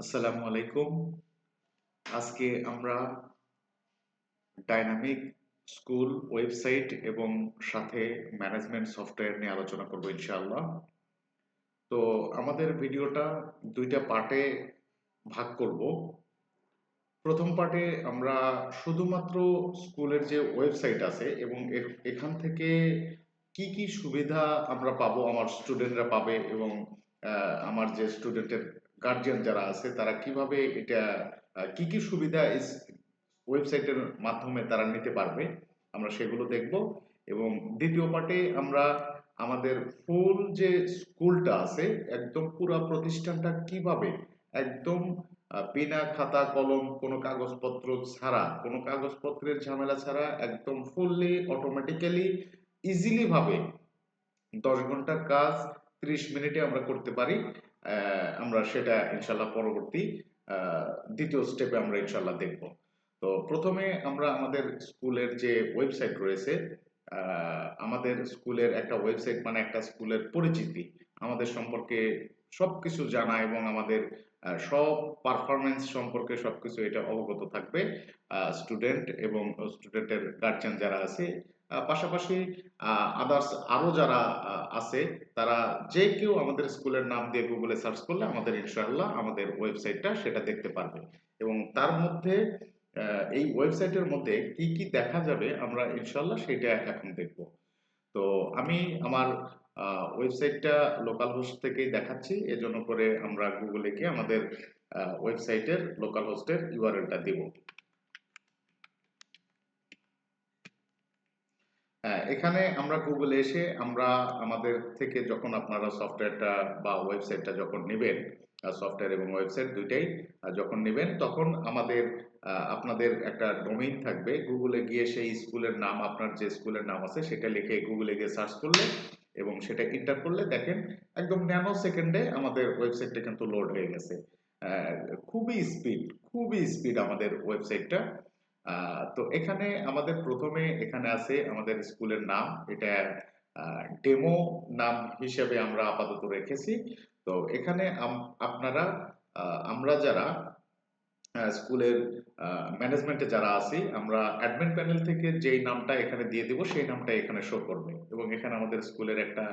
আসসালামু আলাইকুম। আজকে আমরা ডাইনামিক স্কুল ওয়েবসাইট এবং সাথে ম্যানেজমেন্ট সফটওয়্যার নিয়ে আলোচনা করব ইনশাআল্লাহ। তো আমাদের ভিডিওটা দুইটা পার্টে ভাগ করব। প্রথম পার্টে আমরা শুধুমাত্র স্কুলের যে ওয়েবসাইট আছে এবং এখান থেকে কি কি সুবিধা আমরা পাবো, আমার স্টুডেন্টরা পাবে এবং আমার যে স্টুডেন্টের গার্জিয়ান যারা আছে তারা কিভাবে এটা কি কি সুবিধা ওয়েবসাইটের মাধ্যমে তারা নিতে পারবে, আমরা সেগুলো দেখব। এবং দ্বিতীয় পার্টে আমরা আমাদের ফুল যে স্কুলটা আছে একদম পুরো প্রতিষ্ঠানটা কিভাবে একদম বিনা খাতা কলম কোনো কাগজপত্র ছাড়া, কোনো কাগজপত্রের ঝামেলা ছাড়া একদম ফুললি অটোমেটিক্যালি ইজিলি ভাবে 10 ঘন্টার কাজ 30 মিনিটে আমরা করতে পারি। আমরা সেটা ইনশাল্লাহ পরবর্তী আহ, দ্বিতীয় স্টেপে আমরা ইনশাল্লাহ দেখব। তো প্রথমে আমরা আমাদের স্কুলের যে ওয়েবসাইট রয়েছে, আমাদের স্কুলের একটা ওয়েবসাইট মানে একটা স্কুলের পরিচিতি, আমাদের সম্পর্কে সবকিছু জানা এবং আমাদের সব পারফরমেন্স সম্পর্কে সবকিছু এটা অবগত থাকবে স্টুডেন্ট এবং স্টুডেন্টের গার্জিয়ান যারা আছে। পাশাপাশি আদার্স আরো যারা আছে, তারা যে কেউ আমাদের স্কুলের নাম দিয়ে গুগলে সার্চ করলে আমাদের ইনশাআল্লাহ আমাদের ওয়েবসাইটটা সেটা দেখতে পারবে। এবং তার মধ্যে এই ওয়েবসাইটের মধ্যে কি কি দেখা যাবে আমরা ইনশাআল্লাহ সেটা এখন দেখব। তো আমি আমার ওয়েবসাইটটা লোকাল হোস্ট থেকেই দেখাচ্ছি, এজন্য করে আমরা গুগলে গিয়ে আমাদের ওয়েবসাইটের লোকাল হোস্টের ইউআরএলটা দিব। হ্যাঁ, এখানে আমরা গুগলে এসে আমরা আমাদের থেকে যখন আপনারা সফটওয়্যারটা বা ওয়েবসাইটটা যখন নেবেন, সফটওয়্যার এবং ওয়েবসাইট দুইটাই যখন নেবেন, তখন আমাদের আপনাদের একটা ডোমেইন থাকবে। গুগলে গিয়ে সেই স্কুলের নাম, আপনার যে স্কুলের নাম আছে সেটা লিখে গুগলে গিয়ে সার্চ করলে এবং সেটা এন্টার করলে দেখেন একদম ন্যানো সেকেন্ডে আমাদের ওয়েবসাইটটা কিন্তু লোড হয়ে গেছে। আহ, খুবই স্পিড, খুবই স্পিড আমাদের ওয়েবসাইটটা। তো এখানে আমাদের প্রথমে এখানে আছে আমাদের স্কুলের নাম, এটা ডেমো নাম হিসেবে আমরা আপাতত রেখেছি। তো এখানে আপনারা আমরা যারা স্কুলের ম্যানেজমেন্টে যারা আছি, আমরা অ্যাডমিন প্যানেল থেকে যেই নামটা এখানে দিয়ে দিব সেই নামটা এখানে শো করবে এবং এখানে আমাদের স্কুলের একটা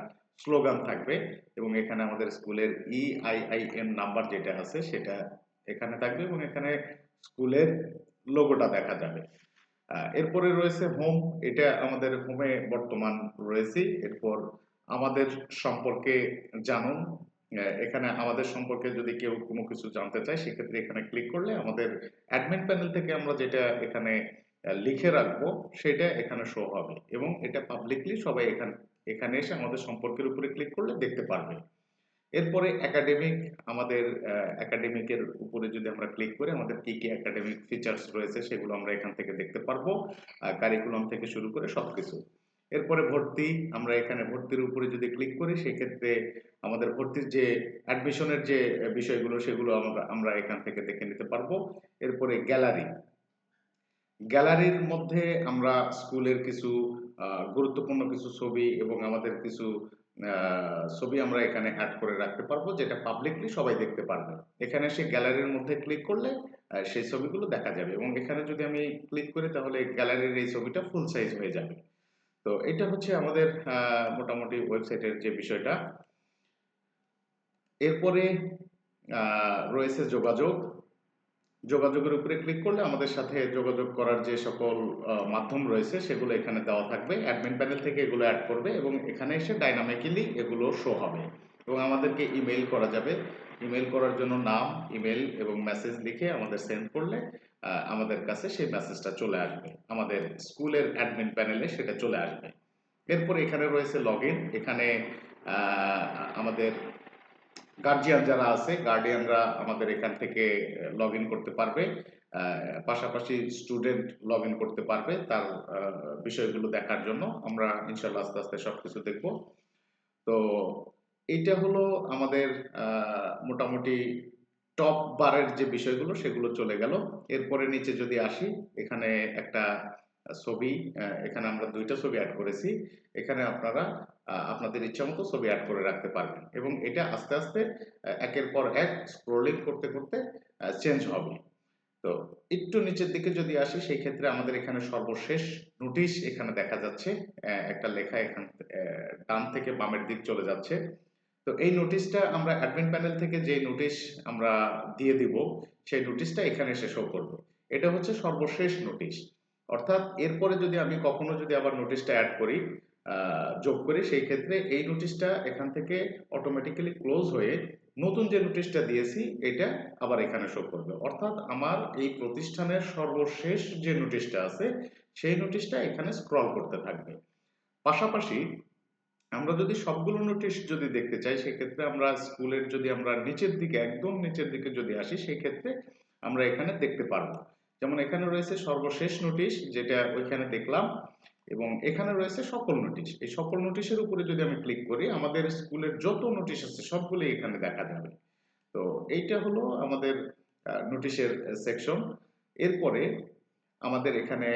স্লোগান থাকবে এবং এখানে আমাদের স্কুলের EIIN নাম্বার যেটা আছে সেটা এখানে থাকবে এবং এখানে স্কুলের লোগোটা দেখা যাবে। এরপরে রয়েছে হোম, এটা আমাদের হোমে বর্তমান রয়েছে। এরপর আমাদের সম্পর্কে জানুন, এখানে আমাদের সম্পর্কে যদি কেউ কোনো কিছু জানতে চায় সেক্ষেত্রে এখানে ক্লিক করলে আমাদের অ্যাডমিন প্যানেল থেকে আমরা যেটা এখানে লিখে রাখবো সেটা এখানে শো হবে এবং এটা পাবলিকলি সবাই এখানে এখানে এসে আমাদের সম্পর্কের উপরে ক্লিক করলে দেখতে পারবে। এরপরে একাডেমিক, আমাদের একাডেমিকের উপরে যদি আমরা ক্লিক করি আমাদের কি কি একাডেমিক ফিচার্স রয়েছে সেগুলো আমরা এখান থেকে দেখতে পারবো, কারিকুলাম থেকে শুরু করে সবকিছু। এরপরে ভর্তি, আমরা এখানে ভর্তির উপরে যদি ক্লিক করি সেক্ষেত্রে আমাদের ভর্তির যে অ্যাডমিশনের যে বিষয়গুলো সেগুলো আমরা আমরা এখান থেকে দেখে নিতে পারবো। এরপরে গ্যালারি, গ্যালারির মধ্যে আমরা স্কুলের কিছু গুরুত্বপূর্ণ কিছু ছবি এবং আমাদের কিছু ছবি আমরা এখানে অ্যাড করে রাখতে পারবো যেটা পাবলিকলি সবাই দেখতে পারবে। এখানে সে গ্যালারির মধ্যে ক্লিক করলে সেই ছবিগুলো দেখা যাবে এবং এখানে যদি আমি ক্লিক করি তাহলে গ্যালারির এই ছবিটা ফুল সাইজ হয়ে যাবে। তো এটা হচ্ছে আমাদের মোটামুটি ওয়েবসাইটের যে বিষয়টা। এরপরে রয়েছে যোগাযোগ, যোগাযোগের উপরে ক্লিক করলে আমাদের সাথে যোগাযোগ করার যে সকল মাধ্যম রয়েছে সেগুলো এখানে দেওয়া থাকবে। অ্যাডমিন প্যানেল থেকে এগুলো অ্যাড করবে এবং এখানে এসে ডাইনামিক্যালি এগুলো শো হবে এবং আমাদেরকে ইমেইল করা যাবে। ইমেইল করার জন্য নাম, ইমেইল এবং মেসেজ লিখে আমাদের সেন্ড করলে আমাদের কাছে সেই মেসেজটা চলে আসবে, আমাদের স্কুলের অ্যাডমিন প্যানেলে সেটা চলে আসবে। এরপর এখানে রয়েছে লগ ইন, এখানে আমাদের গার্জিয়ান যারা আছে গার্ডিয়ানরা আমাদের এখান থেকে লগ ইন করতে পারবে, পাশাপাশি স্টুডেন্ট লগ ইন করতে পারবে তার বিষয়গুলো দেখার জন্য। আমরা ইনশাল্লাহ আস্তে আস্তে সবকিছু দেখব। তো এইটা হলো আমাদের মোটামুটি টপ বারের যে বিষয়গুলো সেগুলো চলে গেল। এরপরে নিচে যদি আসি, এখানে একটা ছবি, এখানে আমরা দুইটা ছবি অ্যাড করেছি। এখানে আপনারা আপনাদের ইচ্ছা মতো ছবি অ্যাড করে রাখতে পারবেন এবং এটা আস্তে আস্তে একের পর এক স্ক্রোলিং করতে করতে চেঞ্জ হবে। তো একটু নিচের দিকে যদি আসি সেই ক্ষেত্রে আমাদের এখানে সর্বশেষ নোটিশ এখানে দেখা যাচ্ছে, একটা লেখা এখান ডান থেকে বামের দিক চলে যাচ্ছে। তো এই নোটিশটা আমরা অ্যাডমিন প্যানেল থেকে যে নোটিশ আমরা দিয়ে দিব সেই নোটিশটা এখানে এসে শো করবে। এটা হচ্ছে সর্বশেষ নোটিশ। অর্থাৎ এরপরে যদি আমি কখনো যদি আবার নোটিশটা অ্যাড করি, যোগ করি, সেই ক্ষেত্রে এই নোটিশটা এখান থেকে অটোমেটিক্যালি ক্লোজ হয়ে নতুন যে নোটিশটা দিয়েছি এটা আবার এখানে শো করবে। অর্থাৎ আমার এই প্রতিষ্ঠানের সর্বশেষ যে নোটিশটা আছে সেই নোটিশটা এখানে স্ক্রল করতে থাকবে। পাশাপাশি আমরা যদি সবগুলো নোটিশ যদি দেখতে চাই সেক্ষেত্রে আমরা স্কুলের যদি আমরা নিচের দিকে একদম নিচের দিকে যদি আসি সেই ক্ষেত্রে আমরা এখানে দেখতে পারবো। যেমন এখানে রয়েছে সর্বশেষ নোটিশ যেটা ওইখানে দেখলাম, এবং এখানে রয়েছে সকল নোটিশ। এই সকল নোটিশের উপরে যদি আমি ক্লিক করি আমাদের স্কুলের যত নোটিশ আছে সবগুলো এখানে দেখা যাবে। তো এইটা হলো আমাদের নোটিশের সেকশন। এরপরে আমাদের এখানে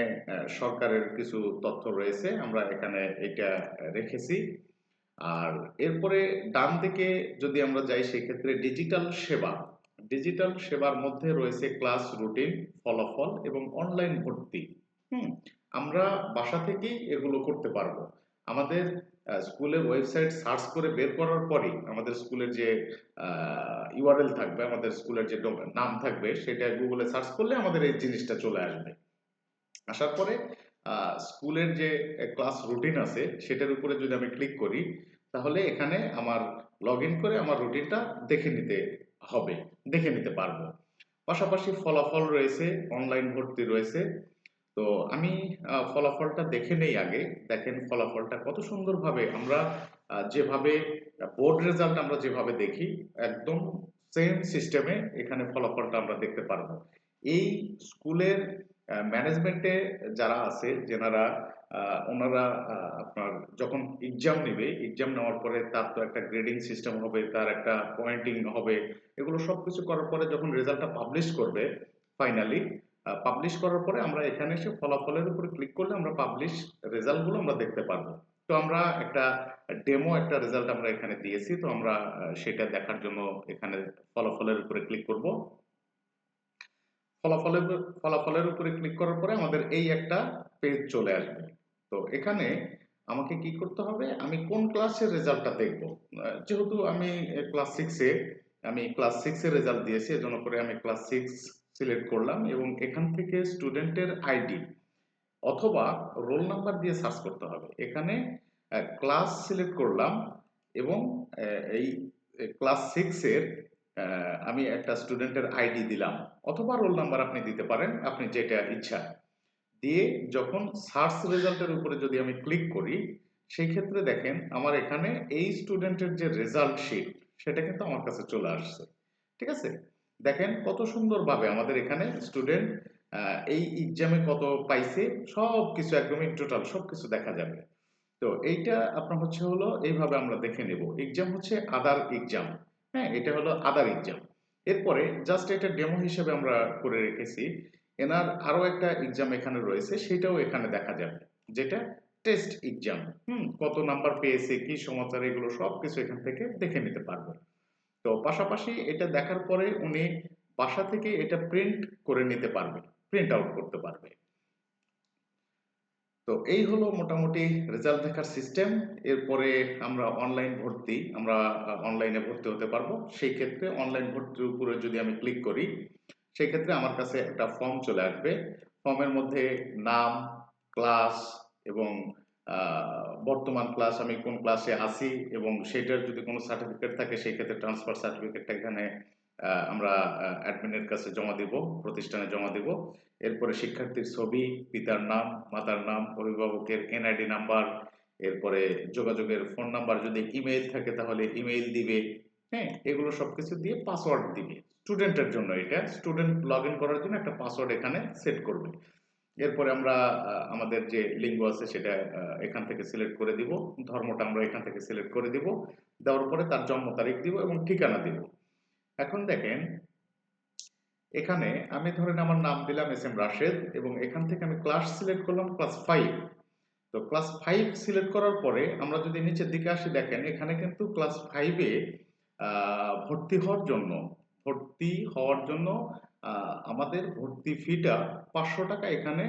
সরকারের কিছু তথ্য রয়েছে, আমরা এখানে এটা রেখেছি। আর এরপরে ডান দিকে যদি আমরা যাই সেক্ষেত্রে ডিজিটাল সেবা, ডিজিটাল সেবার মধ্যে রয়েছে ক্লাস রুটিন, ফলাফল এবং অনলাইন ভর্তি। হুম, আমরা বাসা থেকেই এগুলো করতে পারবো। আমাদের স্কুলের ওয়েবসাইট সার্চ করে বের করার পরেই আমাদের স্কুলের যে ইউআরএল থাকবে, আমাদের স্কুলের যে নাম থাকবে সেটা গুগলে সার্চ করলে আমাদের এই জিনিসটা চলে আসবে। আসার পরে স্কুলের যে ক্লাস রুটিন আছে সেটার উপরে যদি আমি ক্লিক করি তাহলে এখানে আমার লগ ইন করে আমার রুটিনটা দেখে নিতে হবে, দেখে নিতে পারবো। পাশাপাশি ফলাফল রয়েছে, অনলাইন ভর্তি রয়েছে। তো আমি ফলাফলটা দেখে নেই আগে। দেখেন ফলাফলটা কত সুন্দরভাবে আমরা যেভাবে বোর্ড রেজাল্ট আমরা যেভাবে দেখি একদম সেম সিস্টেমে এখানে ফলাফলটা আমরা দেখতে পারবো। এই স্কুলের ম্যানেজমেন্টে যারা আছে যেনারা ওনারা আপনার যখন এক্সাম নেবে, এক্সাম নেওয়ার পরে তার তো একটা গ্রেডিং সিস্টেম হবে, তার একটা পয়েন্টিং হবে, এগুলো সবকিছু করার পরে যখন রেজাল্টটা পাবলিশ করবে ফাইনালি, পাবলিশ করার পরে আমরা এখানে এসে ফলাফলের উপরে ক্লিক করলে আমরা পাবলিশ রেজাল্টগুলো আমরা দেখতে পারবো। তো আমরা একটা ডেমো একটা রেজাল্ট আমরা এখানে দিয়েছি, তো আমরা সেটা দেখার জন্য এখানে ফলাফলের উপরে ক্লিক করব। ফলাফলের ফলাফলের উপরে ক্লিক করার পরে আমাদের এই একটা পেজ চলে আসবে। তো এখানে আমাকে কি করতে হবে, আমি কোন ক্লাসের রেজাল্টটা দেখব। যেহেতু আমি ক্লাস সিক্সে, আমি ক্লাস সিক্সের রেজাল্ট দিয়েছি এজন্য করে আমি ক্লাস সিক্স সিলেক্ট করলাম এবং এখান থেকে স্টুডেন্টের আইডি অথবা রোল নাম্বার দিয়ে সার্চ করতে হবে। এখানে ক্লাস সিলেক্ট করলাম এবং এই ক্লাস সিক্সের আমি একটা স্টুডেন্টের আইডি দিলাম অথবা রোল নাম্বার আপনি দিতে পারেন, আপনি যেটা ইচ্ছা দিয়ে যখন সার্চ রেজাল্টের উপরে যদি আমি ক্লিক করি সেই ক্ষেত্রে দেখেন আমার এখানে এই স্টুডেন্টের যে রেজাল্ট শিট সেটা কিন্তু আমার কাছে চলে আসছে। ঠিক আছে, দেখেন কত সুন্দরভাবে আমাদের এখানে স্টুডেন্ট এই এক্সামে কত পাইছে সব কিছু একদমই টোটাল সব কিছু দেখা যাবে। তো এইটা আপনার হচ্ছে হলো এইভাবে আমরা দেখে নেব। এক্সাম হচ্ছে আদার এক্সাম, হ্যাঁ এটা হলো আদার এক্সাম। এরপরে জাস্ট এটা ডেমো হিসেবে আমরা করে রেখেছি। এনার আরো একটা এক্সাম এখানে রয়েছে সেটাও এখানে দেখা যাবে, যেটা টেস্ট এক্সাম। কত নাম্বার পেয়েছে, কি সমাচার, এগুলো সব কিছু এখান থেকে দেখে নিতে পারবে। তো পাশাপাশি এটা দেখার পরে উনি বাসা থেকে এটা প্রিন্ট করে নিতে পারবে, প্রিন্ট আউট করতে পারবে। তো এই হলো মোটামুটি রেজাল্ট দেখার সিস্টেম। এরপরে আমরা অনলাইন ভর্তি, আমরা অনলাইনে ভর্তি হতে পারবো। সেই ক্ষেত্রে অনলাইন ভর্তির উপরে যদি আমি ক্লিক করি সেই ক্ষেত্রে আমার কাছে একটা ফর্ম চলে আসবে। ফর্মের মধ্যে নাম, ক্লাস এবং বর্তমান ক্লাস, আমি কোন ক্লাসে আছি এবং সেটার যদি কোনো সার্টিফিকেট থাকে সেই ক্ষেত্রে ট্রান্সফার সার্টিফিকেটটা এখানে আমরা অ্যাডমিনের কাছে জমা দিব, প্রতিষ্ঠানে জমা দিব। এরপরে শিক্ষার্থীর ছবি, পিতার নাম, মাতার নাম, অভিভাবকের এনআইডি নাম্বার, এরপরে যোগাযোগের ফোন নাম্বার, যদি ইমেইল থাকে তাহলে ইমেইল দিবে। হ্যাঁ, এগুলো সবকিছু দিয়ে পাসওয়ার্ড দিবে। স্টুডেন্টের জন্য এটা স্টুডেন্ট লগ ইন করার জন্য একটা পাসওয়ার্ড এখানে সেট করবে। এরপরে আমরা আমাদের যে লিঙ্গ আছে সেটা এখান থেকে সিলেক্ট করে দিব, ধর্মটা আমরা এখান থেকে সিলেক্ট করে দিব, দেওয়ার পরে তার জন্ম তারিখ দিব এবং ঠিকানা দিব। এখন দেখেন এখানে আমি ধরেন আমার নাম দিলাম এস এম রাশেদ এবং এখান থেকে আমি ক্লাস সিলেক্ট করলাম ক্লাস 5। তো ক্লাস 5 সিলেক্ট করার পরে আমরা যদি নিচের দিকে আসি দেখেন এখানে কিন্তু ক্লাস 5-এ ভর্তি হওয়ার জন্য ভর্তি হওয়ার জন্য আমাদের ভর্তি ফিটা 500 টাকা এখানে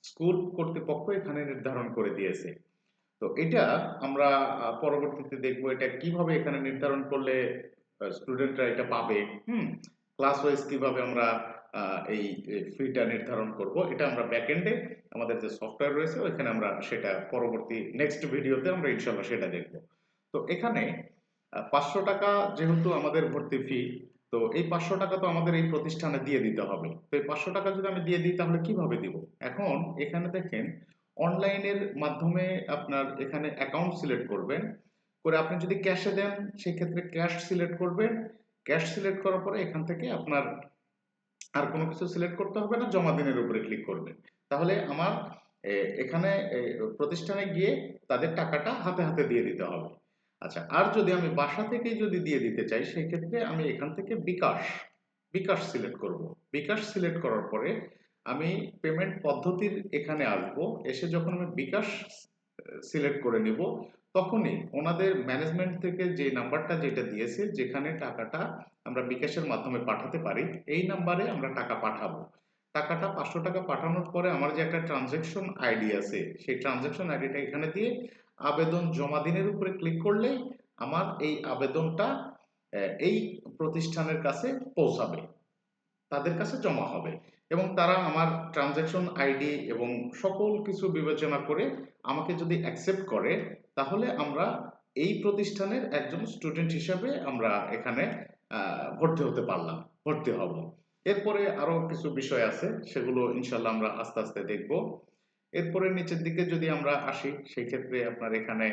স্কুল কর্তৃপক্ষ এখানে নির্ধারণ করে দিয়েছে। তো এটা আমরা পরবর্তীতে দেখব এটা কিভাবে এখানে নির্ধারণ করলে স্টুডেন্টরা এটা পাবে। ক্লাস ওয়াইজ কিভাবে আমরা এই ফিটা নির্ধারণ করব, এটা আমরা ব্যাকএন্ডে আমাদের যে সফটওয়্যার রয়েছে ওইখানে আমরা সেটা পরবর্তী নেক্সট ভিডিওতে আমরা ইনশাল্লাহ সেটা দেখব। তো এখানে 500 টাকা যেহেতু আমাদের ভর্তি ফি, তো এই 500 টাকা তো আমাদের এই প্রতিষ্ঠানে দিয়ে দিতে হবে। তো এই 500 টাকা যদি আমি দিয়ে দিই তাহলে কিভাবে দিব? এখন এখানে দেখেন অনলাইনের মাধ্যমে আপনার এখানে অ্যাকাউন্ট সিলেক্ট করবেন, করে আপনি যদি ক্যাশে দেন সেক্ষেত্রে ক্যাশ সিলেক্ট করবেন। ক্যাশ সিলেক্ট করার পরে এখান থেকে আপনার আর কোনো কিছু সিলেক্ট করতে হবে না, জমা দিনের উপরে ক্লিক করবেন। তাহলে আমার এখানে প্রতিষ্ঠানে গিয়ে তাদের টাকাটা হাতে হাতে দিয়ে দিতে হবে। আচ্ছা, আর যদি আমি বাসা থেকেই যদি দিয়ে দিতে চাই সেই ক্ষেত্রে আমি এখান থেকে বিকাশ বিকাশ সিলেক্ট করব। বিকাশ সিলেক্ট করার পরে আমি পেমেন্ট পদ্ধতির এখানে আসবো, এসে যখন আমি বিকাশ সিলেক্ট করে নিব তখনই ওনাদের ম্যানেজমেন্ট থেকে যে নাম্বারটা যেটা দিয়েছে যেখানে টাকাটা আমরা বিকাশের মাধ্যমে পাঠাতে পারি এই নাম্বারে আমরা টাকা পাঠাবো। টাকাটা 500 টাকা পাঠানোর পরে আমার যে একটা ট্রানজ্যাকশন আইডি আছে সেই ট্রানজ্যাকশন আইডিটা এখানে দিয়ে আবেদন জমা দিনের উপরে ক্লিক করলেই আমার এই আবেদনটা এই প্রতিষ্ঠানের কাছে পৌঁছাবে, তাদের কাছে জমা হবে এবং তারা আমার ট্রানজ্যাকশন আইডি এবং সকল কিছু বিবেচনা করে আমাকে যদি অ্যাকসেপ্ট করে তাহলে আমরা এই প্রতিষ্ঠানের একজন স্টুডেন্ট হিসাবে আমরা এখানে ভর্তি হতে পারলাম, ভর্তি হব। এরপরে আরো কিছু বিষয় আছে সেগুলো ইনশাল্লাহ আমরা আস্তে আস্তে দেখব। এরপরে নিচের দিকে যদি আমরা আসি সেই ক্ষেত্রে আপনার এখানে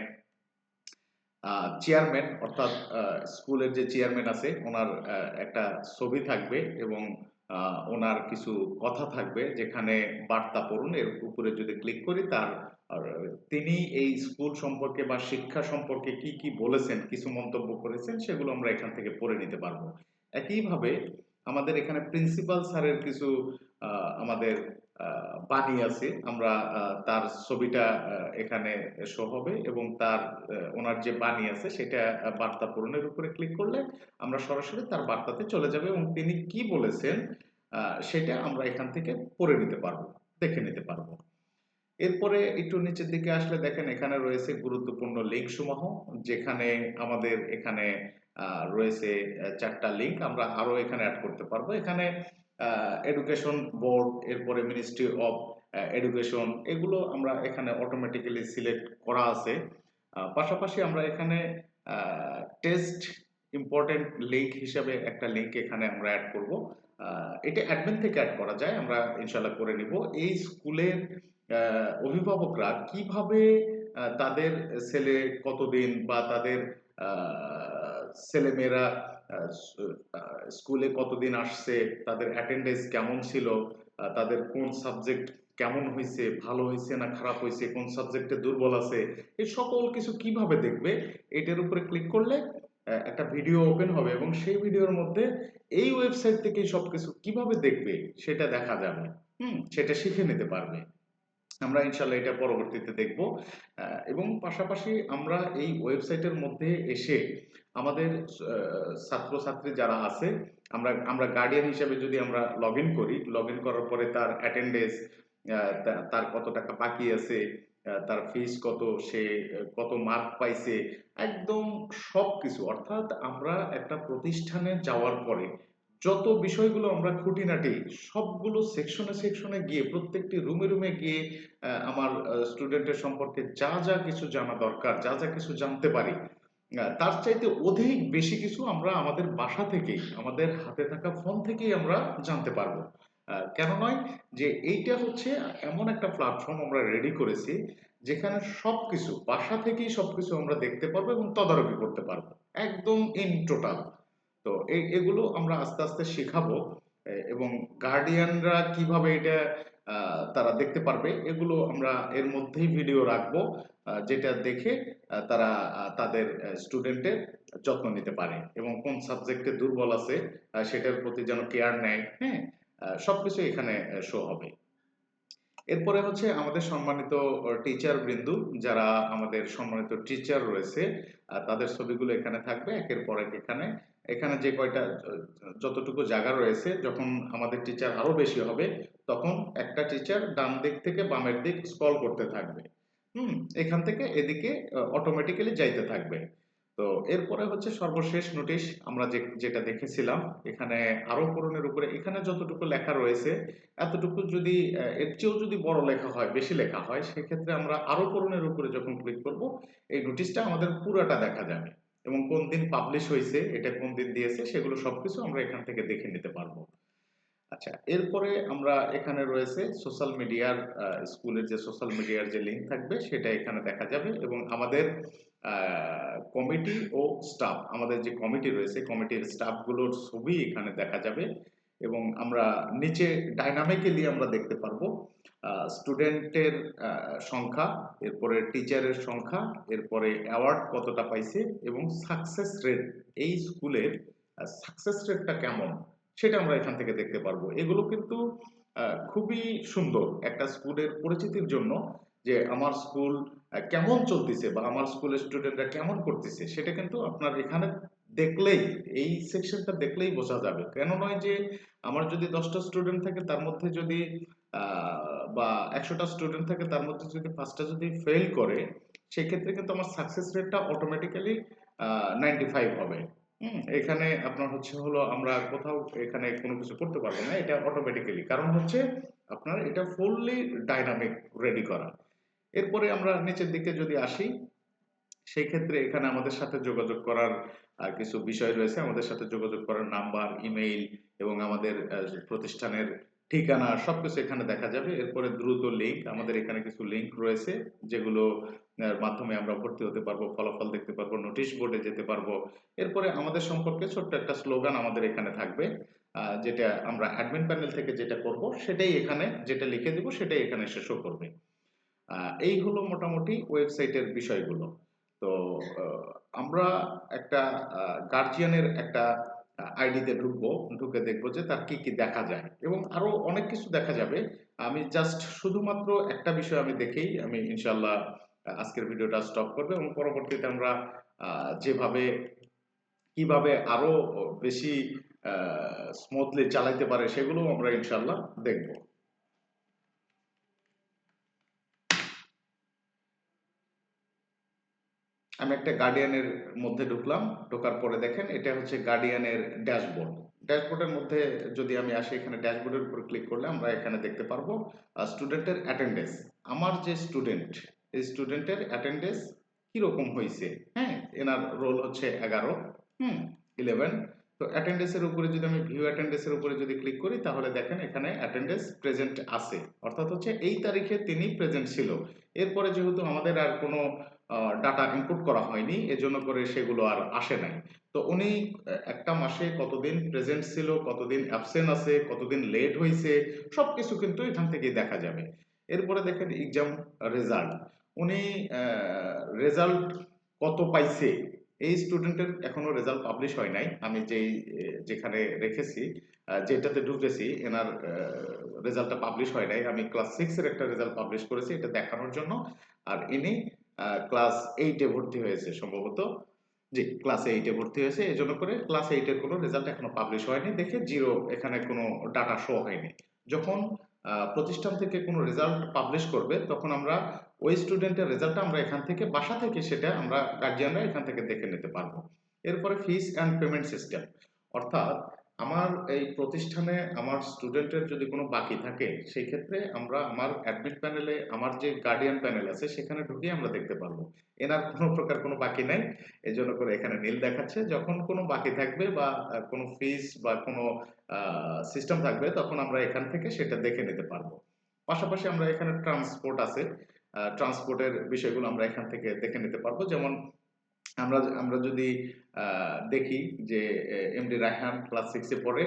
চেয়ারম্যান অর্থাৎ স্কুলের যে চেয়ারম্যান আছে ওনার একটা ছবি থাকবে এবং ওনার কিছু কথা থাকবে যেখানে বার্তা পড়ুন এর উপরে যদি ক্লিক করি তার তিনি এই স্কুল সম্পর্কে বা শিক্ষা সম্পর্কে কি কি বলেছেন, কিছু মন্তব্য করেছেন সেগুলো আমরা এখান থেকে পড়ে নিতে পারবো। একইভাবে আমাদের এখানে প্রিন্সিপাল স্যারের কিছু আমাদের বাণী আছে, আমরা তার ছবিটা এখানে শো হবে এবং তার ওনার যে বাণী আছে সেটা বার্তা পূরণের উপরে ক্লিক করলে আমরা সরাসরি তার বার্তাতে চলে যাবে এবং তিনি কি বলেছেন সেটা আমরা এখান থেকে পড়ে নিতে পারবো, দেখে নিতে পারবো। এরপরে একটু নিচের দিকে আসলে দেখেন এখানে রয়েছে গুরুত্বপূর্ণ লিঙ্ক সমূহ, যেখানে আমাদের এখানে রয়েছে 4টা লিঙ্ক, আমরা আরো এখানে অ্যাড করতে পারবো। এখানে এডুকেশন বোর্ড, এরপরে মিনিস্ট্রি অফ এডুকেশন, এগুলো আমরা এখানে অটোমেটিক্যালি সিলেক্ট করা আছে। পাশাপাশি আমরা এখানে টেস্ট ইম্পর্টেন্ট লিঙ্ক হিসাবে একটা লিঙ্ক এখানে আমরা অ্যাড করব। এটা অ্যাডমিন থেকে অ্যাড করা যায়, আমরা ইনশাল্লাহ করে নিব। এই স্কুলের অভিভাবকরা কিভাবে তাদের ছেলে কতদিন বা তাদের ছেলেমেয়েরা স্কুলে কতদিন আসছে, তাদের অ্যাটেন্ডেন্স কেমন ছিল, তাদের কোন সাবজেক্ট কেমন হয়েছে, ভালো হয়েছে না খারাপ হয়েছে, কোন সাবজেক্টে দুর্বল আছে, এই সকল কিছু কিভাবে দেখবে এটার উপরে ক্লিক করলে একটা ভিডিও ওপেন হবে এবং সেই ভিডিওর মধ্যে এই ওয়েবসাইট থেকে সবকিছু কিভাবে দেখবে সেটা দেখা যাবে। সেটা শিখে নিতে পারবে। আমরা ইনশাল্লাহ এটা পরবর্তীতে দেখব এবং পাশাপাশি আমরা এই ওয়েবসাইটের মধ্যে এসে আমাদের ছাত্রছাত্রী যারা আছে আমরা আমরা গার্ডিয়ান হিসেবে যদি আমরা লগ ইন করি, লগ ইন করার পরে তার অ্যাটেন্ডেন্স, তার কত টাকা বাকি আছে, তার ফিস কত, সে কত মার্ক পাইছে, একদম সব কিছু, অর্থাৎ আমরা একটা প্রতিষ্ঠানে যাওয়ার পরে যত বিষয়গুলো আমরা খুঁটিনাটি সবগুলো সেকশনে সেকশনে গিয়ে প্রত্যেকটি রুমে রুমে গিয়ে আমার স্টুডেন্টের সম্পর্কে যা যা কিছু জানা দরকার, যা যা কিছু জানতে পারি তার চাইতে অধিক বেশি কিছু আমরা আমাদের বাসা থেকেই, আমাদের হাতে থাকা ফোন থেকেই আমরা জানতে পারবো। কেন নয়, যে এইটা হচ্ছে এমন একটা প্ল্যাটফর্ম আমরা রেডি করেছি যেখানে সবকিছু বাসা থেকেই সবকিছু আমরা দেখতে পারবো এবং তদারকি করতে পারবো একদম ইন টোটাল। তো এগুলো আমরা আস্তে আস্তে শেখাবো এবং গার্ডিয়ানরা কিভাবে এটা তারা দেখতে পারবে এগুলো আমরা এর মধ্যেই ভিডিও রাখবো, যেটা দেখে তারা তাদের স্টুডেন্টের যত্ন নিতে পারে এবং কোন সাবজেক্টে দুর্বল আছে সেটার প্রতি যেন কেয়ার নেয়। হ্যাঁ, সবকিছু এখানে শো হবে। এরপরে হচ্ছে আমাদের সম্মানিত টিচার বৃন্দু, যারা আমাদের সম্মানিত টিচার রয়েছে তাদের ছবিগুলো এখানে থাকবে একের পর এক এখানে। এখানে যে কয়টা যতটুকু জায়গা রয়েছে, যখন আমাদের টিচার আরো বেশি হবে তখন একটা টিচার ডান দিক থেকে বামের দিক স্ক্রল করতে থাকবে। এখান থেকে এদিকে অটোমেটিক্যালি যাইতে থাকবে। তো এরপরে হচ্ছে সর্বশেষ নোটিশ আমরা যেটা দেখেছিলাম, এখানে আরো পূরণের উপরে এখানে যতটুকু লেখা রয়েছে এতটুকু যদি এর চেয়েও যদি বড় লেখা হয়, বেশি লেখা হয়, সেক্ষেত্রে আমরা আরো পূরণের উপরে যখন ক্লিক করব এই নোটিশটা আমাদের পুরোটা দেখা যাবে এবং কোন দিন পাবলিশ হয়েছে, এটা কোন দিন দিয়েছে, সেগুলো সবকিছু আমরা এখান থেকে দেখে নিতে পারবো। আচ্ছা, এরপরে আমরা এখানে রয়েছে সোশ্যাল মিডিয়ার, স্কুলের যে সোশ্যাল মিডিয়ার যে লিঙ্ক থাকবে সেটা এখানে দেখা যাবে এবং আমাদের কমিটি ও স্টাফ, আমাদের যে কমিটি রয়েছে কমিটির স্টাফগুলোর ছবি এখানে দেখা যাবে এবং আমরা নিচে ডাইনামিক্যালি আমরা দেখতে পারবো স্টুডেন্টের সংখ্যা, এরপরে টিচারের সংখ্যা, এরপরে অ্যাওয়ার্ড কতটা পাইছে এবং সাকসেস রেট, এই স্কুলের সাকসেস রেটটা কেমন সেটা আমরা এখান থেকে দেখতে পারবো। এগুলো কিন্তু খুবই সুন্দর একটা স্কুলের পরিচিতির জন্য, যে আমার স্কুল কেমন চলতেছে বা আমার স্কুলের স্টুডেন্টরা কেমন করতেছে সেটা কিন্তু আপনার এখানে দেখলেই, এই সেকশনটা দেখলেই বোঝা যাবে। কেন নয় যে আমার যদি 10টা স্টুডেন্ট থাকে তার মধ্যে যদি বা 100টা স্টুডেন্ট থাকে তার মধ্যে যদি 5টা যদি ফেল করে, সেক্ষেত্রে কিন্তু আমার সাকসেস রেটটা অটোমেটিক্যালি 95 হবে। এখানে আপনার হচ্ছে হলো আমরা কোথাও এখানে কোনো কিছু করতে পারবো না, এটা অটোমেটিক্যালি, কারণ হচ্ছে আপনার এটা ফুললি ডাইনামিক রেডি করা। এরপরে আমরা নিচের দিকে যদি আসি, সেই ক্ষেত্রে এখানে আমাদের সাথে যোগাযোগ করার কিছু বিষয় রয়েছে। আমাদের সাথে যোগাযোগ করার নাম্বার, ইমেইল এবং আমাদের প্রতিষ্ঠানের ঠিকানা সবকিছু এখানে দেখা যাবে। এরপরে দ্রুত লিঙ্ক, আমাদের এখানে কিছু লিঙ্ক রয়েছে যেগুলো মাধ্যমে আমরা ভর্তি হতে পারবো, ফলাফল দেখতে পারবো, নোটিশ বোর্ডে যেতে পারবো। এরপরে আমাদের সম্পর্কে ছোট্ট একটা স্লোগান আমাদের এখানে থাকবে, যেটা আমরা অ্যাডমিন প্যানেল থেকে যেটা করব সেটাই এখানে, যেটা লিখে দিব সেটাই এখানে এসে শো করবে। এই হলো মোটামুটি ওয়েবসাইটের বিষয়গুলো। তো আমরা একটা গার্জিয়ানের একটা আইডিতে ঢুকবো, ঢুকে দেখবো যে তার কি কি দেখা যায় এবং আরো অনেক কিছু দেখা যাবে। আমি জাস্ট শুধুমাত্র একটা বিষয় আমি দেখেই আমি ইনশাল্লাহ আজকের ভিডিওটা স্টপ করবো এবং পরবর্তীতে আমরা যেভাবে কিভাবে আরো বেশি স্মুথলি চালাইতে পারে সেগুলো আমরা ইনশাল্লাহ দেখবো। আমি একটা গার্ডিয়ানের মধ্যে ঢুকলাম, ঢোকার পরে দেখেন এটা হচ্ছে গার্ডিয়ানের ড্যাশবোর্ড। ড্যাশবোর্ডের মধ্যে যদি আমি আসি, এখানে ড্যাশবোর্ডের উপর ক্লিক করলে আমরা এখানে দেখতে পারবো স্টুডেন্টের অ্যাটেন্ডেন্স। আমার যে স্টুডেন্ট, এই স্টুডেন্টের অ্যাটেন্ডেন্স কিরকম হয়েছে। হ্যাঁ, এনার রোল হচ্ছে 11, 11। তো অ্যাটেন্ডেন্সের উপরে যদি আমি ভিউ অ্যাটেন্ডেন্সের উপরে যদি ক্লিক করি তাহলে দেখেন এখানে অ্যাটেন্ডেন্স প্রেজেন্ট আছে, অর্থাৎ হচ্ছে এই তারিখে তিনি প্রেজেন্ট ছিল। এরপরে যেহেতু আমাদের আর কোনো ডাটা ইনপুট করা হয়নি, এজন্য করে সেগুলো আর আসে নাই। তো উনি একটা মাসে কতদিন প্রেজেন্ট ছিল, কতদিন অ্যাবসেন্ট আছে, কতদিন লেট হয়েছে, সবকিছু কিন্তু এখান থেকেই দেখা যাবে। এরপরে দেখেন এক্সাম রেজাল্ট, উনি রেজাল্ট কত পাইছে, এই স্টুডেন্টের এখনো রেজাল্ট পাবলিশ হয় নাই। আমি যেখানে রেখেছি, যেটাতে ঢুকেছি, এনার রেজাল্টটা পাবলিশ হয় নাই। আমি ক্লাস 6 এর একটা রেজাল্ট পাবলিশ করেছি এটা দেখানোর জন্য। আর ইনি ক্লাস 8 এ ভর্তি হয়েছে সম্ভবত, জি ক্লাস 8 এ ভর্তি হয়েছে, এজন্য করে ক্লাস 8 এর কোনো রেজাল্ট এখনো পাবলিশ হয়নি দেখে জিরো, এখানে কোনো ডাটা শো হয়নি। যখন প্রতিষ্ঠান থেকে কোনো রেজাল্ট পাবলিশ করবে তখন আমরা ওই স্টুডেন্টের রেজাল্টটা আমরা এখান থেকে বাসা থেকে সেটা আমরা গার্জিয়ানরা এখান থেকে দেখে নিতে পারবো। এরপরে ফিস অ্যান্ড পেমেন্ট সিস্টেম, অর্থাৎ আমার এই প্রতিষ্ঠানে আমার স্টুডেন্টের যদি কোনো বাকি থাকে সেই ক্ষেত্রে আমরা আমার অ্যাডমিট প্যানেলে, আমার যে গার্ডিয়ান প্যানেল আছে সেখানে ঢুকে আমরা দেখতে পারবো এনার কোনো প্রকার কোনো বাকি নাই, এজন্য করে এখানে নীল দেখাচ্ছে। যখন কোনো বাকি থাকবে বা কোনো ফিস বা কোনো সিস্টেম থাকবে তখন আমরা এখান থেকে সেটা দেখে নিতে পারবো। পাশাপাশি আমরা এখানে ট্রান্সপোর্ট আছে, ট্রান্সপোর্টের বিষয়গুলো আমরা এখান থেকে দেখে নিতে পারবো। যেমন আমরা আমরা যদি দেখি যে এমডি রায়হান ক্লাস 6 এ পড়ে,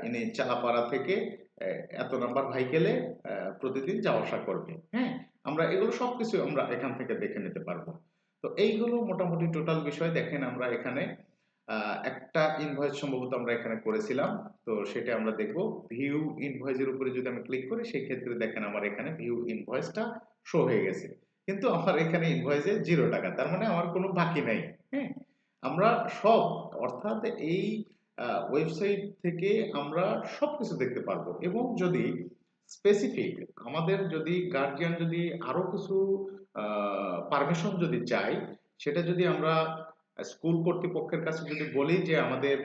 ইনি চালাপাড়া থেকে এত নাম্বার ভাইকেলে প্রতিদিন যাওয়া আসা করবে। হ্যাঁ, আমরা এগুলো সবকিছু আমরা এখান থেকে দেখে নিতে পারবো। তো এইগুলো মোটামুটি টোটাল বিষয়। দেখেন আমরা এখানে একটা ইনভয়েস সম্ভবত আমরা এখানে করেছিলাম, তো সেটা আমরা দেখব। ভিউ ইনভয়েসের উপরে যদি আমি ক্লিক করি সেই ক্ষেত্রে দেখেন আমার এখানে ভিউ ইনভয়েসটা শো হয়ে গেছে, কিন্তু আমার এখানে ইনভয়েসে 0 টাকা, তার মানে আমার কোনো বাকি নাই। হ্যাঁ, আমরা সব অর্থাৎ এই ওয়েবসাইট থেকে আমরা সবকিছু দেখতে পারবো এবং যদি স্পেসিফিক আমাদের যদি গার্জিয়ান যদি আরো কিছু পারমিশন যদি চাই, সেটা যদি আমরা স্কুল কর্তৃপক্ষের কাছে যদি বলি যে আমাদের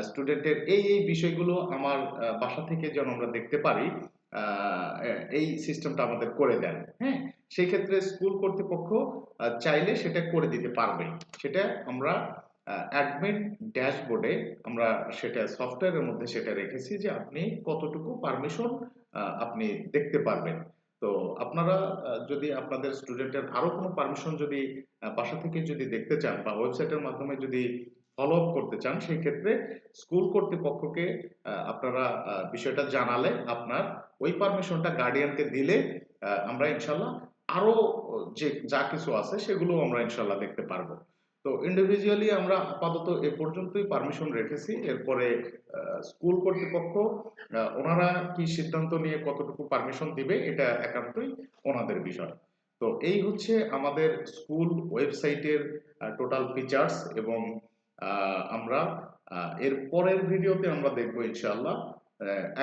স্টুডেন্টের এই বিষয়গুলো আমার বাসা থেকে যেন আমরা দেখতে পারি, এই সিস্টেমটা আমাদের করে দেন, হ্যাঁ, সেই ক্ষেত্রে স্কুল কর্তৃপক্ষ চাইলে সেটা করে দিতে পারবে। সেটা আমরা অ্যাডমিন ড্যাশবোর্ডে আমরা সেটা সফটওয়্যারের মধ্যে সেটা রেখেছি যে আপনি কতটুকু পারমিশন আপনি দেখতে পারবেন। তো আপনারা যদি আপনাদের স্টুডেন্টের আরো কোনো পারমিশন যদি বাসা থেকে যদি দেখতে চান বা ওয়েবসাইটের মাধ্যমে যদি ফলো আপ করতে চান, সেই ক্ষেত্রে স্কুল কর্তৃপক্ষকে আপনারা বিষয়টা জানালে আপনার ওই পারমিশনটা গার্ডিয়ানকে দিলে আমরা ইনশাল্লাহ আরো যে যা কিছু আছে সেগুলো আমরা ইনশাল্লাহ দেখতে পারবো। তো ইন্ডিভিজুয়ালি আমরা আপাতত এ পর্যন্তই পারমিশন রেখেছি। এরপরে স্কুল কর্তৃপক্ষ ওনারা কি সিদ্ধান্ত নিয়ে কতটুকু পারমিশন দিবে এটা একান্তই ওনাদের বিষয়। তো এই হচ্ছে আমাদের স্কুল ওয়েবসাইটের টোটাল ফিচার্স এবং আমরা এর পরের ভিডিওতে আমরা দেখব ইনশাআল্লাহ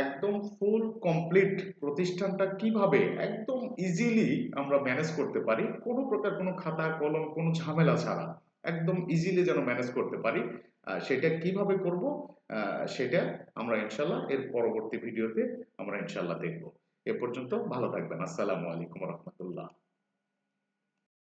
একদম ফুল কমপ্লিট প্রতিষ্ঠানটা কিভাবে একদম ইজিলি আমরা ম্যানেজ করতে পারি, কোনো প্রকার কোনো খাতা কলম কোনো ঝামেলা ছাড়া একদম ইজিলি যেন ম্যানেজ করতে পারি। সেটা কিভাবে করব সেটা আমরা ইনশাআল্লাহ এর পরবর্তী ভিডিওতে আমরা ইনশাআল্লাহ দেখব। এ পর্যন্ত ভালো থাকবেন। আসসালামু আলাইকুম রহমতুল্লাহ।